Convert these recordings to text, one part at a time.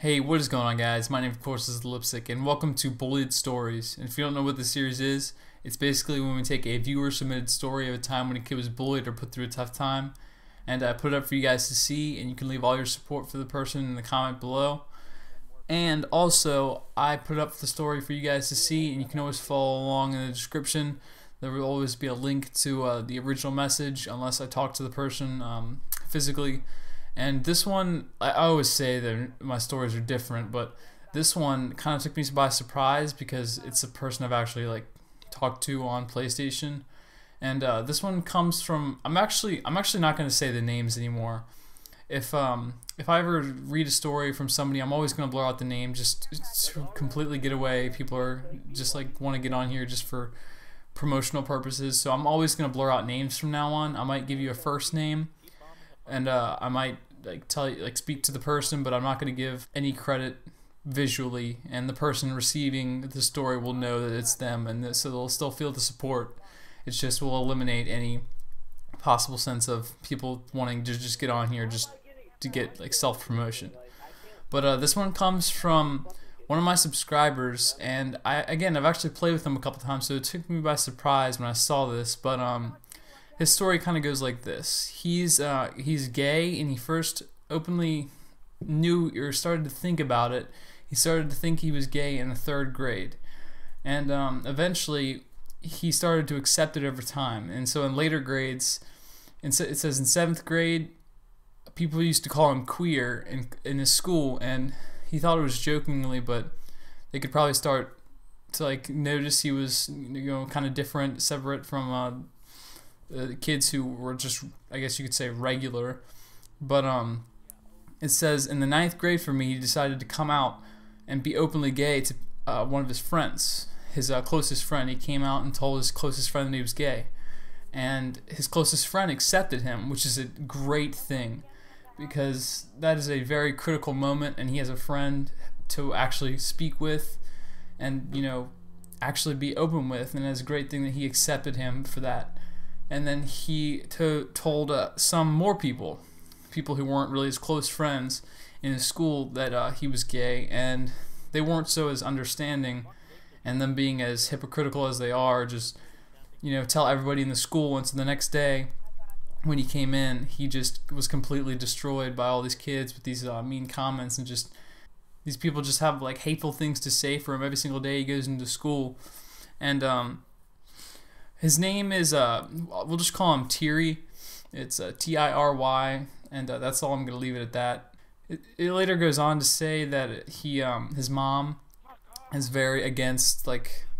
Hey, what is going on, guys? My name, of course, is Lipstick, and welcome to Bullied Stories. And if you don't know what this series is, it's basically when we take a viewer-submitted story of a time when a kid was bullied or put through a tough time, and I put it up for you guys to see, and you can leave all your support for the person in the comment below. And also, I put up the story for you guys to see, and you can always follow along in the description. There will always be a link to the original message, unless I talk to the person physically. And this one, I always say that my stories are different, but this one kind of took me by surprise because it's a person I've actually talked to on PlayStation. And this one comes from I'm actually not going to say the names anymore. If I ever read a story from somebody, I'm always going to blur out the name just to completely get away. People are just want to get on here just for promotional purposes, so I'm always going to blur out names from now on. I might give you a first name, and I might tell you, speak to the person, but I'm not going to give any credit visually, and the person receiving the story will know that it's them, and so they'll still feel the support. It's just will eliminate any possible sense of people wanting to just get on here just to get self-promotion. But this one comes from one of my subscribers, and I've actually played with him a couple times, so it took me by surprise when I saw this. But his story kind of goes like this. He's gay, and he first openly knew or started to think about it. He started to think he was gay in the 3rd grade, and eventually he started to accept it over time. And so in later grades, it says in 7th grade, people used to call him queer in his school, and he thought it was jokingly, but they could probably start to notice he was kind of different, separate from kids who were just, I guess you could say, regular. But it says in the 9th grade for me, he decided to come out and be openly gay to one of his friends, his closest friend. He came out and told his closest friend that he was gay, and his closest friend accepted him, which is a great thing, because that is a very critical moment, and he has a friend to actually speak with and actually be open with, and it's a great thing that he accepted him for that. And then he told some more people who weren't really his close friends in his school, that he was gay, and they weren't so as understanding, and them being as hypocritical as they are, just tell everybody in the school. And so the next day when he came in, he just was completely destroyed by all these kids with these mean comments, and just these people just have hateful things to say for him every single day he goes into school. And his name is, we'll just call him Tiry. It's Tiry, and that's all. I'm going to leave it at that. It later goes on to say that his mom is very against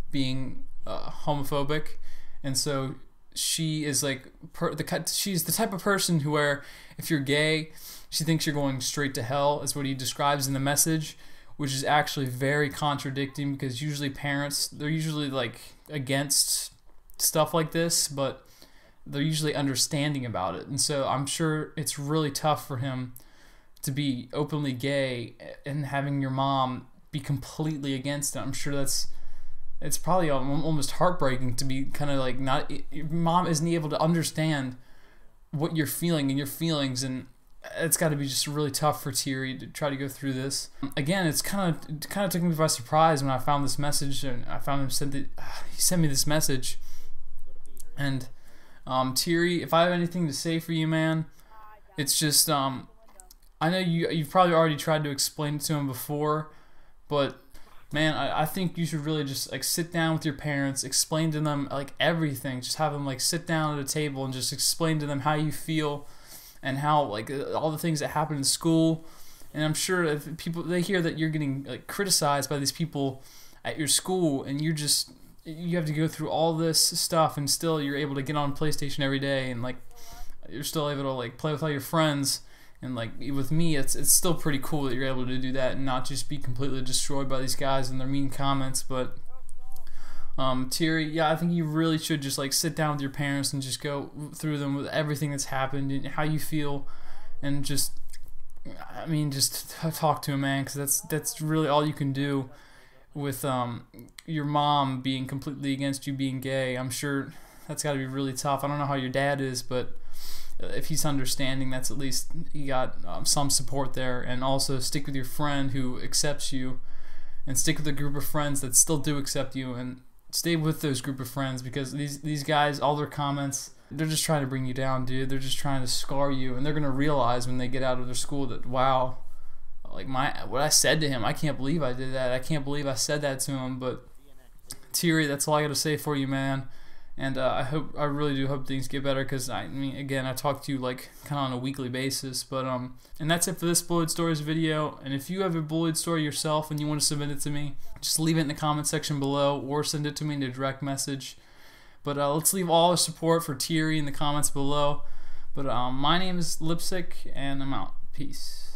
being homophobic, and so she is she's the type of person where if you're gay, she thinks you're going straight to hell, is what he describes in the message, which is actually very contradicting, because usually parents, they're usually against stuff like this, but they're usually understanding about it. And so I'm sure it's really tough for him to be openly gay and having your mom be completely against it. I'm sure it's probably almost heartbreaking to be kind of not, your mom isn't able to understand what you're feeling and your feelings, and it's got to be just really tough for Tiry to try to go through this. Again, it kind of took me by surprise when I found this message, and I found he sent me this message. And Tiry, if I have anything to say for you, man, it's just I know you've probably already tried to explain it to him before, but man, I think you should really just sit down with your parents, explain to them everything. Just have them sit down at a table and just explain to them how you feel, and how all the things that happen in school. And I'm sure if they hear that you're getting criticized by these people at your school, and you have to go through all this stuff, and still you're able to get on PlayStation every day, and you're still able to play with all your friends. And with me, it's still pretty cool that you're able to do that and not just be completely destroyed by these guys and their mean comments. But Tiry, yeah, I think you really should just sit down with your parents and just go through them with everything that's happened and how you feel, and just talk to him, man, because that's really all you can do with your mom being completely against you being gay. I'm sure that's got to be really tough. I don't know how your dad is, but if he's understanding, that's at least you got some support there. And also stick with your friend who accepts you, and stick with a group of friends that still do accept you, and stay with those group of friends, because these guys, all their comments, they're just trying to bring you down, dude. They're just trying to scar you, and they're gonna realize when they get out of their school that, wow, like what I said to him, I can't believe I did that. I can't believe I said that to him. But Thierry, that's all I gotta say for you, man. And I really do hope things get better, because I mean, again, I talk to you like kind of on a weekly basis. But and that's it for this Bullied Stories video. And if you have a bullied story yourself and you want to submit it to me, just leave it in the comment section below, or send it to me in a direct message. But let's leave all the support for Thierry in the comments below. But my name is Lipstick, and I'm out. Peace.